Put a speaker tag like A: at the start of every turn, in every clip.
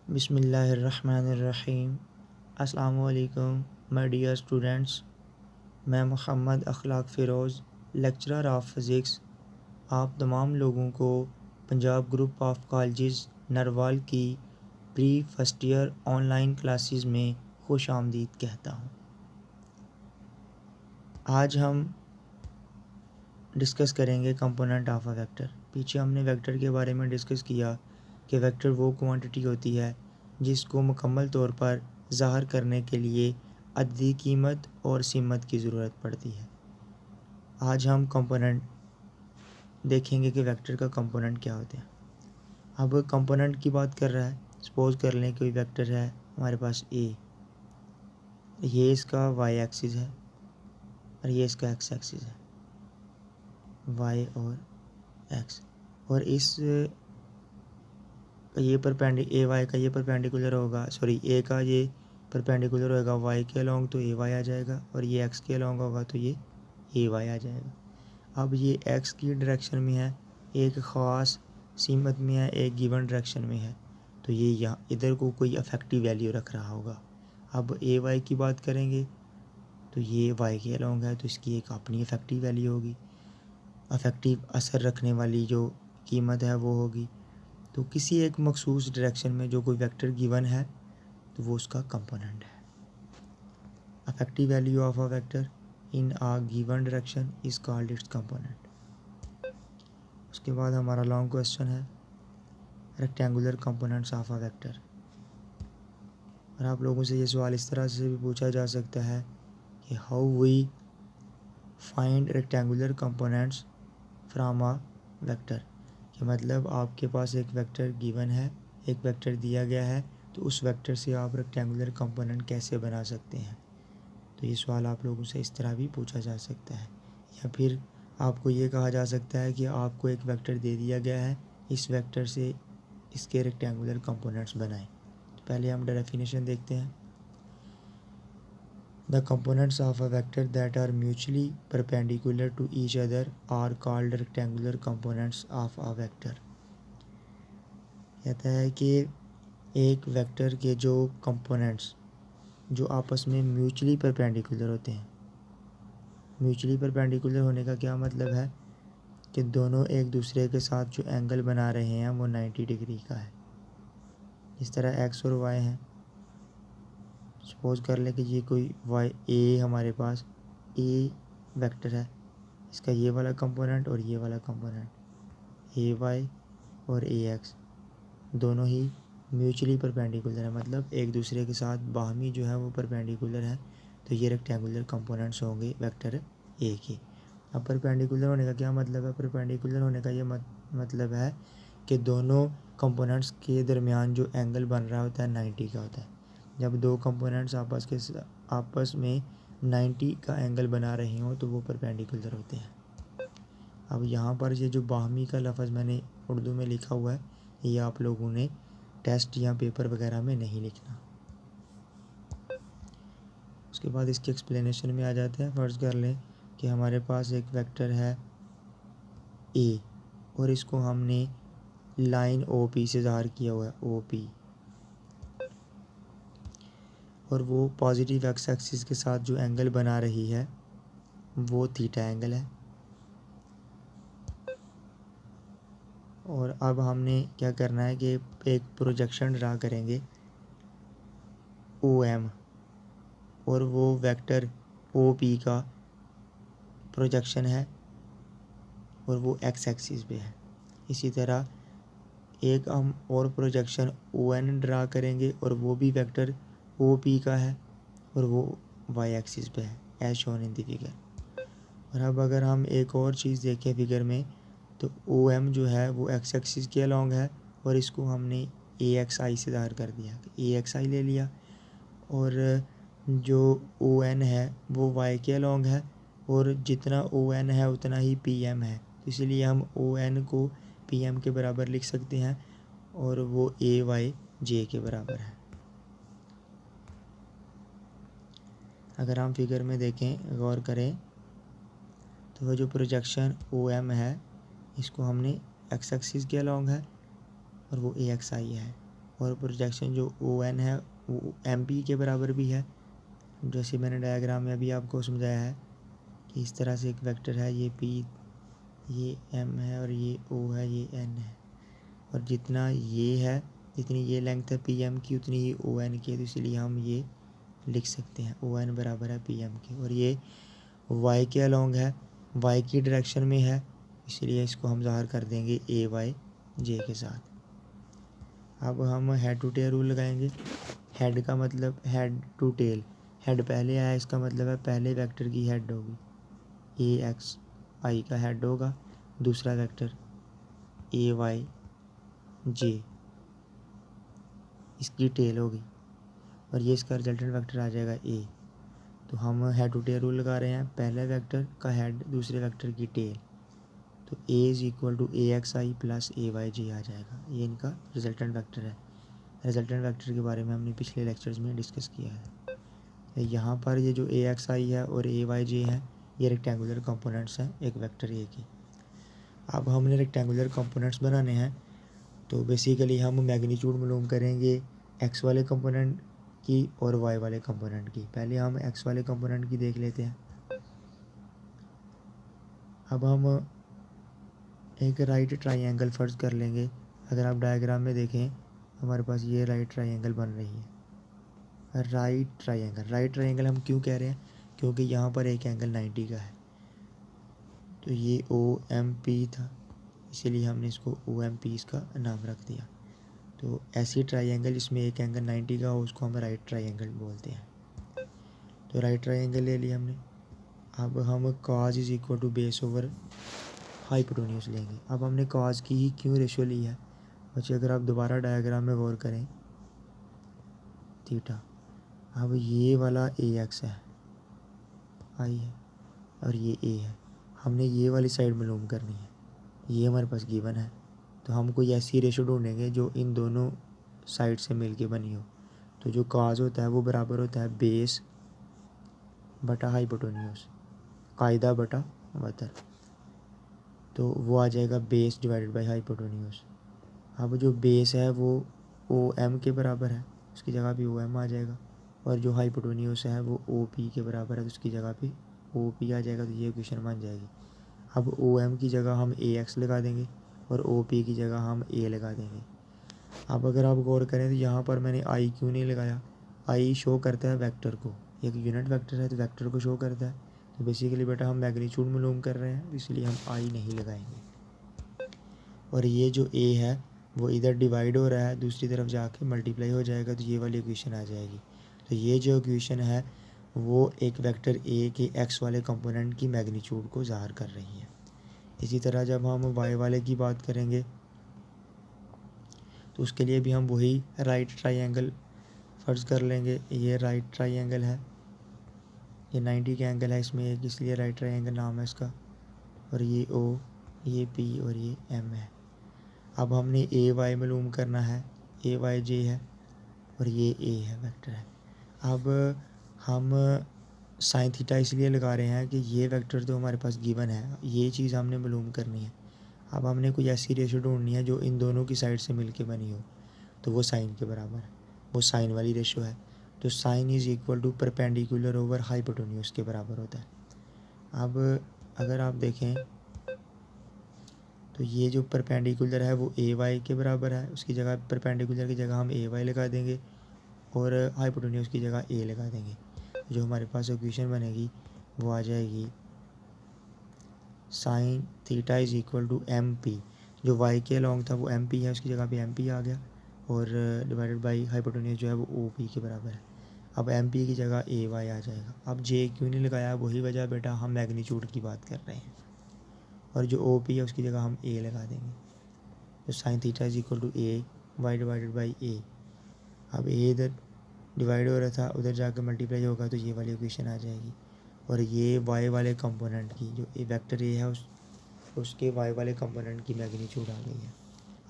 A: बिस्मिल्लाहिर्रहमानिर्रहीम। अस्सलामु अलैकुम माय डियर स्टूडेंट्स। मैं मोहम्मद अखलाक फ़िरोज़, लेक्चरर ऑफ फ़िज़िक्स, आप तमाम लोगों को Punjab group of colleges Narwal की pre first year online classes में खुश आमदीद कहता हूँ। आज हम डिस्कस करेंगे कंपोनेंट ऑफ अ वेक्टर। पीछे हमने वेक्टर के बारे में डिस्कस किया कि वेक्टर वो क्वांटिटी होती है जिसको मुकम्मल तौर पर ज़ाहिर करने के लिए अददी कीमत और सिमत की ज़रूरत पड़ती है। आज हम कंपोनेंट देखेंगे कि वेक्टर का कंपोनेंट क्या होते हैं। अब कंपोनेंट की बात कर रहा है, सपोज कर लें कोई वेक्टर है हमारे पास ए, ये इसका वाई एक्सिस है और ये इसका एक्स एक्सिस है, वाई और एक्स, और इस ये ए वाई का ये परपेंडिकुलर होगा, ए का ये परपेंडिकुलर होगा वाई के अलोंग तो ए वाई आ जाएगा, और ये एक्स के अलोंग होगा तो ये ए वाई आ जाएगा। अब ये एक्स की डायरेक्शन में है, एक ख़ास सीमत में है, एक गिवन डायरेक्शन में है, तो ये यहाँ इधर को कोई अफेक्टिव वैल्यू रख रहा होगा। अब ए वाई की बात करेंगे तो ये वाई के अलोंग है तो इसकी एक अपनी अफेक्टिव वैल्यू होगी, अफेक्टिव असर रखने वाली जो कीमत है वो होगी। तो किसी एक मखसूस डायरेक्शन में जो कोई वेक्टर गिवन है तो वो उसका कंपोनेंट है। Effective value of a vector in a given direction is called its component. उसके बाद हमारा लॉन्ग क्वेश्चन है rectangular components of a vector. और आप लोगों से ये सवाल इस तरह से भी पूछा जा सकता है कि how we find rectangular components from a vector, कि मतलब आपके पास एक वेक्टर गिवन है, एक वेक्टर दिया गया है, तो उस वेक्टर से आप रेक्टेंगुलर कंपोनेंट कैसे बना सकते हैं। तो ये सवाल आप लोगों से इस तरह भी पूछा जा सकता है, या फिर आपको ये कहा जा सकता है कि आपको एक वेक्टर दे दिया गया है, इस वेक्टर से इसके रेक्टेंगुलर कंपोनेंट्स बनाएं। तो पहले हम डेफिनेशन देखते हैं। The components of a vector that are mutually perpendicular to each other are called rectangular components of a vector। कहता है कि एक वेक्टर के जो कंपोनेंट्स जो आपस में म्यूचुअली परपेंडिकुलर होते हैं, म्यूचुअली परपेंडिकुलर होने का क्या मतलब है कि दोनों एक दूसरे के साथ जो एंगल बना रहे हैं वो 90 डिग्री का है। इस तरह एक्स और वाई हैं, सपोज कर लें कि ये कोई वाई ए हमारे पास ए वेक्टर है, इसका ये वाला कंपोनेंट और ये वाला कंपोनेंट ए वाई और ए एक्स दोनों ही म्यूचुअली परपेंडिकुलर है, मतलब एक दूसरे के साथ बाहमी जो है वो परपेंडिकुलर है, तो ये रेक्टेंगुलर कंपोनेंट्स होंगे वेक्टर ए के। अब परपेंडिकुलर होने का क्या मतलब है? परपेंडिकुलर होने का ये मतलब है कि दोनों कंपोनेंट्स के दरमियान जो एंगल बन रहा होता है 90 का होता है। जब दो कंपोनेंट्स आपस में 90 का एंगल बना रहे हों तो वो परपेंडिकुलर होते हैं। अब यहाँ पर ये जो बाहमी का लफ्ज़ मैंने उर्दू में लिखा हुआ है, ये आप लोगों ने टेस्ट या पेपर वगैरह में नहीं लिखना। उसके बाद इसके एक्सप्लेनेशन में आ जाते हैं। फ़र्ज़ कर लें कि हमारे पास एक वेक्टर है ए और इसको हमने लाइन ओ पी से ज़ाहिर किया हुआ है, ओ पी, और वो पॉजिटिव एक्स एक्सिस के साथ जो एंगल बना रही है वो थीटा एंगल है। और अब हमने क्या करना है कि एक प्रोजेक्शन ड्रा करेंगे ओ एम, और वो वेक्टर ओ पी का प्रोजेक्शन है और वो एक्स एक्सिस पे है। इसी तरह एक हम और प्रोजेक्शन ओ एन ड्रा करेंगे और वो भी वेक्टर ओ पी का है और वो वाई एक्सिस पे है, as shown in the figure. और अब अगर हम एक और चीज़ देखें फिगर में, तो ओ एम जो है वो एक्स एक्सिस के अलोंग है और इसको हमने ए एक्स आई से ज़ाहिर कर दिया, ए एक्स आई ले लिया, और जो ओ एन है वो वाई के अलोंग है, और जितना ओ एन है उतना ही पी एम है, तो इसीलिए हम ओ एन को पी एम के बराबर लिख सकते हैं और वो ए वाई जे के बराबर है। अगर हम फिगर में देखें, गौर करें, तो वो जो प्रोजेक्शन ओ एम है इसको हमने एक्स एक्सिस के अलोंग है और वो ए एक्स आई है, और प्रोजेक्शन जो ओ एन है वो एम पी के बराबर भी है। जैसे मैंने डायग्राम में अभी आपको समझाया है कि इस तरह से एक वेक्टर है, ये पी, ये एम है और ये ओ है, ये एन है, और जितना ये है, जितनी ये लेंथ है पी एम की उतनी ही ओ एन की है, तो इसलिए हम ये लिख सकते हैं ओ एन बराबर है पी एम के। और ये वाई के अलोंग है, वाई की डायरेक्शन में है, इसलिए इसको हम ज़ाहिर कर देंगे ए वाई जे के साथ। अब हम हेड टू टेल रूल लगाएंगे। हेड का मतलब हेड टू टेल, हेड पहले आया इसका मतलब है पहले वेक्टर की हेड होगी, ए एक्स आई का हेड होगा, दूसरा वेक्टर ए वाई जे इसकी टेल होगी, और ये इसका रिजल्टेंट वेक्टर आ जाएगा ए। तो हम हेड टू टेल रूल लगा रहे हैं, पहले वेक्टर का हेड दूसरे वेक्टर की टेल, तो A is equal to A X I plus A Y J आ जाएगा। ये इनका रिजल्टेंट वेक्टर है। रिजल्टेंट वेक्टर के बारे में हमने पिछले लेक्चर्स में डिस्कस किया है। यहाँ पर ये जो ए एक्स आई है और ए वाई जे है, ये रेक्टेंगुलर कंपोनेंट्स हैं एक वेक्टर ए की। अब हमने रेक्टेंगुलर कंपोनेंट्स बनाने हैं, तो बेसिकली हम मैग्नीट्यूड मालूम करेंगे एक्स वाले कंपोनेंट की और वाई वाले कंपोनेंट की। पहले हम एक्स वाले कंपोनेंट की देख लेते हैं। अब हम एक राइट ट्राइंगल फर्ज कर लेंगे। अगर आप डायग्राम में देखें, हमारे पास ये राइट ट्राइंगल बन रही है। राइट ट्राइंगल हम क्यों कह रहे हैं, क्योंकि यहाँ पर एक एंगल 90 का है, तो ये ओ एम पी था, इसीलिए हमने इसको ओ एम पी इसका नाम रख दिया। तो ऐसी ट्राइंगल जिसमें एक एंगल 90 का हो उसको हम राइट ट्राइंगल बोलते हैं। तो राइट ट्राइंगल ले लिया हमने। अब हम cos is equal to base over hypotenuse लेंगे। अब हमने कॉज की ही क्यों रेशियो ली है बच्चे, अगर आप दोबारा डायग्राम में गौर करें, थीटा, अब ये वाला ए एक्स है, आई है, और ये ए है, हमने ये वाली साइड मालूम करनी है, ये हमारे पास गिवन है। तो हम कोई ऐसी रेशियो ढूंढेंगे जो इन दोनों साइड से मिल के बनी हो। तो जो कॉज होता है वो बराबर होता है बेस बटा हाइपोटेन्यूज, कायदा बटा वतर, तो वो आ जाएगा बेस डिवाइडेड बाई हाइपोटेन्यूज। अब जो बेस है वो ओ एम के बराबर है, उसकी जगह पे ओ एम आ जाएगा, और जो हाइपोटेन्यूज है वो ओ पी के बराबर है, तो उसकी जगह पे ओ पी आ जाएगा, तो ये इक्वेशन बन जाएगी। अब ओ एम की जगह हम ए एक्स लगा देंगे और ओ पी की जगह हम ए लगा देंगे। अब अगर आप गौर करें तो यहाँ पर मैंने आई क्यों नहीं लगाया, आई शो करता है वेक्टर को, एक यूनिट वेक्टर है तो वेक्टर को शो करता है। तो बेसिकली बेटा हम मैग्नीट्यूड मालूम कर रहे हैं, इसलिए हम आई नहीं लगाएंगे। और ये जो ए है वो इधर डिवाइड हो रहा है, दूसरी तरफ जाके मल्टीप्लाई हो जाएगा, तो ये वाली इक्वेशन आ जाएगी। तो ये जो इक्वेशन है वो एक वेक्टर ए के एक्स वाले कंपोनेंट की मैग्नीट्यूड को ज़ाहिर कर रही है। इसी तरह जब हम वाई वाले की बात करेंगे तो उसके लिए भी हम वही राइट ट्राइंगल फर्ज कर लेंगे। ये राइट ट्राइंगल है, ये 90 का एंगल है इसमें एक, इसलिए राइट ट्राइंगल नाम है इसका, और ये ओ, ये पी और ये एम है। अब हमने ए वाई मालूम करना है, ए वाई जे है और ये ए है वेक्टर है। अब हम साइन थीटा इसलिए लगा रहे हैं कि ये वेक्टर तो हमारे पास गिवन है, ये चीज़ हमने मालूम करनी है। अब हमने कोई ऐसी रेशो ढूंढनी है जो इन दोनों की साइड से मिलके बनी हो, तो वो साइन के बराबर है, वो साइन वाली रेशो है। तो sine is equal to perpendicular over hypotenuse के बराबर होता है। अब अगर आप देखें तो ये जो परपेंडिकुलर है वो ए वाई के बराबर है, उसकी जगह परपेंडिकुलर की जगह हम ए वाई लगा देंगे और हाइपोटेन्यूज की जगह ए लगा देंगे। जो हमारे पास इक्वेशन बनेगी वो आ जाएगी sine theta is equal to M P, जो वाई के अलोंग था वो एम पी है, उसकी जगह पे एम पी आ गया, और डिवाइडेड बाई हाइपोटेन्यूज जो है वो ओ पी के बराबर है। अब एम पी की जगह ए वाई आ जाएगा। अब जे क्यों नहीं लगाया, वही वजह बेटा, हम मैग्नीट्यूड की बात कर रहे हैं, और जो ओ पी है उसकी जगह हम ए लगा देंगे। तो sine theta is equal to A Y divided by A. अब ए इधर डिवाइड हो रहा था, उधर जाकर मल्टीप्लाई होगा, तो ये वाली इक्वेशन आ जाएगी। और ये वाई वाले कंपोनेंट की, जो ए वेक्टर ए है उसके वाई वाले कंपोनेंट की मैग्नीट्यूड आ गई है।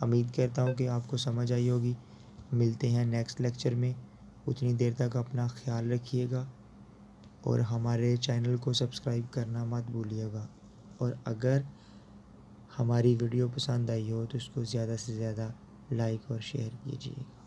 A: उम्मीद करता हूँ कि आपको समझ आई होगी। मिलते हैं नेक्स्ट लेक्चर में, उतनी देर तक अपना ख्याल रखिएगा और हमारे चैनल को सब्सक्राइब करना मत भूलिएगा। और अगर हमारी वीडियो पसंद आई हो तो इसको ज़्यादा से ज़्यादा लाइक और शेयर कीजिएगा।